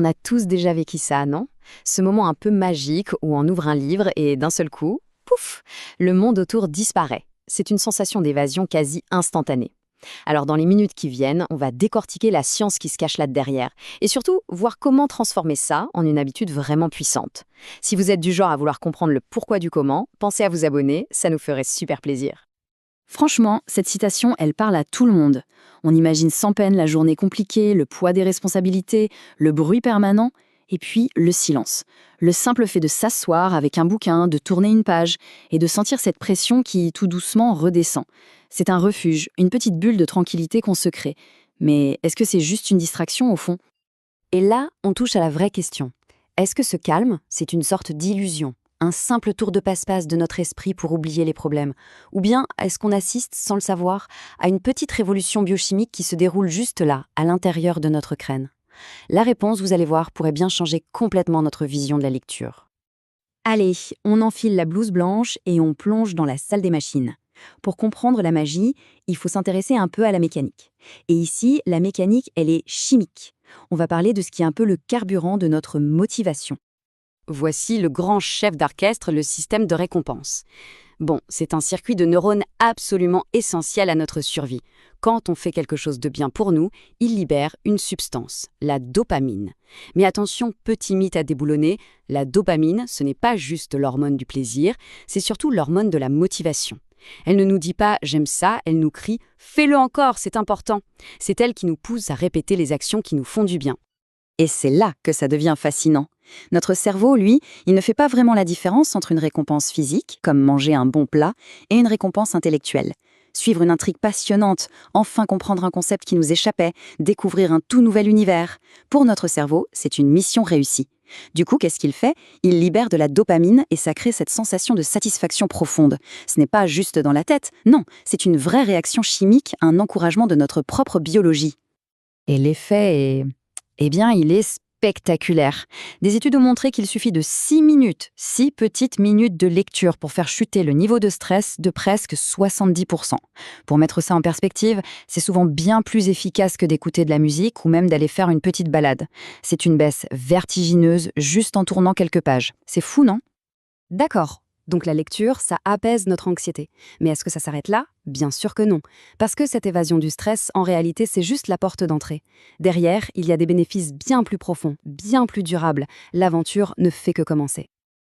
On a tous déjà vécu ça, non? Ce moment un peu magique où on ouvre un livre et d'un seul coup, pouf, le monde autour disparaît. C'est une sensation d'évasion quasi instantanée. Alors dans les minutes qui viennent, on va décortiquer la science qui se cache là derrière et surtout voir comment transformer ça en une habitude vraiment puissante. Si vous êtes du genre à vouloir comprendre le pourquoi du comment, pensez à vous abonner, ça nous ferait super plaisir. Franchement, cette citation, elle parle à tout le monde. On imagine sans peine la journée compliquée, le poids des responsabilités, le bruit permanent, et puis le silence. Le simple fait de s'asseoir avec un bouquin, de tourner une page, et de sentir cette pression qui, tout doucement, redescend. C'est un refuge, une petite bulle de tranquillité qu'on se crée. Mais est-ce que c'est juste une distraction au fond ? Et là, on touche à la vraie question. Est-ce que ce calme, c'est une sorte d'illusion, un simple tour de passe-passe de notre esprit pour oublier les problèmes? Ou bien est-ce qu'on assiste, sans le savoir, à une petite révolution biochimique qui se déroule juste là, à l'intérieur de notre crâne? La réponse, vous allez voir, pourrait bien changer complètement notre vision de la lecture. Allez, on enfile la blouse blanche et on plonge dans la salle des machines. Pour comprendre la magie, il faut s'intéresser un peu à la mécanique. Et ici, la mécanique, elle est chimique. On va parler de ce qui est un peu le carburant de notre motivation. Voici le grand chef d'orchestre, le système de récompense. Bon, c'est un circuit de neurones absolument essentiel à notre survie. Quand on fait quelque chose de bien pour nous, il libère une substance, la dopamine. Mais attention, petit mythe à déboulonner, la dopamine, ce n'est pas juste l'hormone du plaisir, c'est surtout l'hormone de la motivation. Elle ne nous dit pas « j'aime ça », elle nous crie « fais-le encore, c'est important ». C'est elle qui nous pousse à répéter les actions qui nous font du bien. Et c'est là que ça devient fascinant. Notre cerveau, lui, il ne fait pas vraiment la différence entre une récompense physique, comme manger un bon plat, et une récompense intellectuelle. Suivre une intrigue passionnante, enfin comprendre un concept qui nous échappait, découvrir un tout nouvel univers. Pour notre cerveau, c'est une mission réussie. Du coup, qu'est-ce qu'il fait ? Il libère de la dopamine et ça crée cette sensation de satisfaction profonde. Ce n'est pas juste dans la tête, non, c'est une vraie réaction chimique, un encouragement de notre propre biologie. Et l'effet est... Eh bien, il est spectaculaire. Des études ont montré qu'il suffit de 6 minutes, 6 petites minutes de lecture pour faire chuter le niveau de stress de presque 70%. Pour mettre ça en perspective, c'est souvent bien plus efficace que d'écouter de la musique ou même d'aller faire une petite balade. C'est une baisse vertigineuse juste en tournant quelques pages. C'est fou, non ? D'accord. Donc la lecture, ça apaise notre anxiété. Mais est-ce que ça s'arrête là ? Bien sûr que non. Parce que cette évasion du stress, en réalité, c'est juste la porte d'entrée. Derrière, il y a des bénéfices bien plus profonds, bien plus durables. L'aventure ne fait que commencer.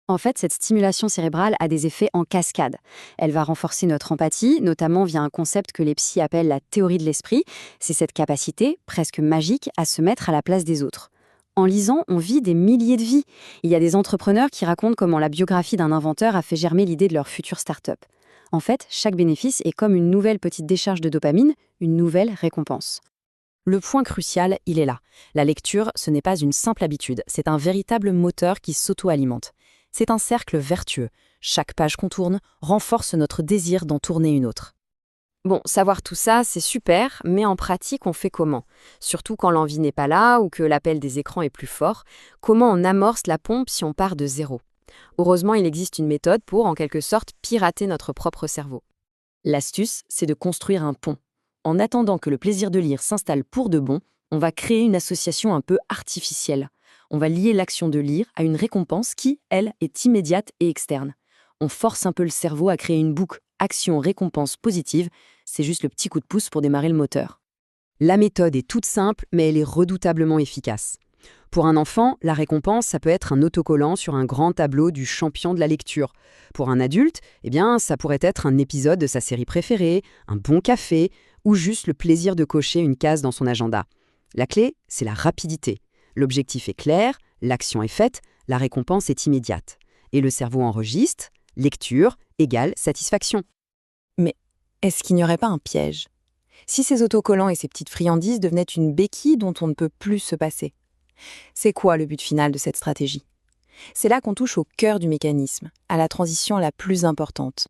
En fait, cette stimulation cérébrale a des effets en cascade. Elle va renforcer notre empathie, notamment via un concept que les psys appellent la théorie de l'esprit. C'est cette capacité, presque magique, à se mettre à la place des autres. En lisant, on vit des milliers de vies. Il y a des entrepreneurs qui racontent comment la biographie d'un inventeur a fait germer l'idée de leur future start-up. En fait, chaque bénéfice est comme une nouvelle petite décharge de dopamine, une nouvelle récompense. Le point crucial, il est là. La lecture, ce n'est pas une simple habitude, c'est un véritable moteur qui s'auto-alimente. C'est un cercle vertueux. Chaque page qu'on tourne renforce notre désir d'en tourner une autre. Bon, savoir tout ça, c'est super, mais en pratique, on fait comment ? Surtout quand l'envie n'est pas là ou que l'appel des écrans est plus fort, comment on amorce la pompe si on part de zéro ? Heureusement, il existe une méthode pour, en quelque sorte, pirater notre propre cerveau. L'astuce, c'est de construire un pont. En attendant que le plaisir de lire s'installe pour de bon, on va créer une association un peu artificielle. On va lier l'action de lire à une récompense qui, elle, est immédiate et externe. On force un peu le cerveau à créer une boucle action-récompense positive, c'est juste le petit coup de pouce pour démarrer le moteur. La méthode est toute simple, mais elle est redoutablement efficace. Pour un enfant, la récompense, ça peut être un autocollant sur un grand tableau du champion de la lecture. Pour un adulte, eh bien, ça pourrait être un épisode de sa série préférée, un bon café, ou juste le plaisir de cocher une case dans son agenda. La clé, c'est la rapidité. L'objectif est clair, l'action est faite, la récompense est immédiate. Et le cerveau enregistre, lecture égale satisfaction. Mais est-ce qu'il n'y aurait pas un piège ? Si ces autocollants et ces petites friandises devenaient une béquille dont on ne peut plus se passer ? C'est quoi le but final de cette stratégie ? C'est là qu'on touche au cœur du mécanisme, à la transition la plus importante.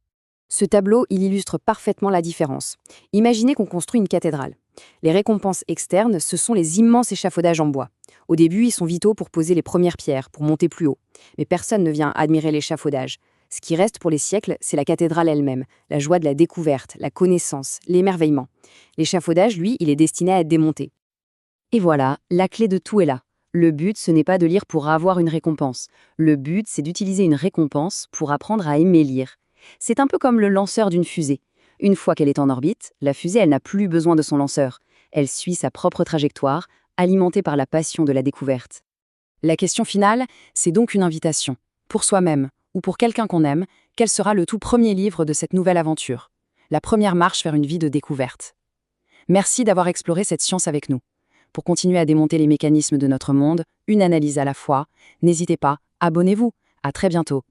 Ce tableau, il illustre parfaitement la différence. Imaginez qu'on construit une cathédrale. Les récompenses externes, ce sont les immenses échafaudages en bois. Au début, ils sont vitaux pour poser les premières pierres, pour monter plus haut. Mais personne ne vient admirer l'échafaudage. Ce qui reste pour les siècles, c'est la cathédrale elle-même, la joie de la découverte, la connaissance, l'émerveillement. L'échafaudage, lui, il est destiné à être démonté. Et voilà, la clé de tout est là. Le but, ce n'est pas de lire pour avoir une récompense. Le but, c'est d'utiliser une récompense pour apprendre à aimer lire. C'est un peu comme le lanceur d'une fusée. Une fois qu'elle est en orbite, la fusée, elle n'a plus besoin de son lanceur. Elle suit sa propre trajectoire, alimentée par la passion de la découverte. La question finale, c'est donc une invitation. Pour soi-même, ou pour quelqu'un qu'on aime, quel sera le tout premier livre de cette nouvelle aventure? La première marche vers une vie de découverte. Merci d'avoir exploré cette science avec nous. Pour continuer à démonter les mécanismes de notre monde, une analyse à la fois, n'hésitez pas, abonnez-vous. À très bientôt.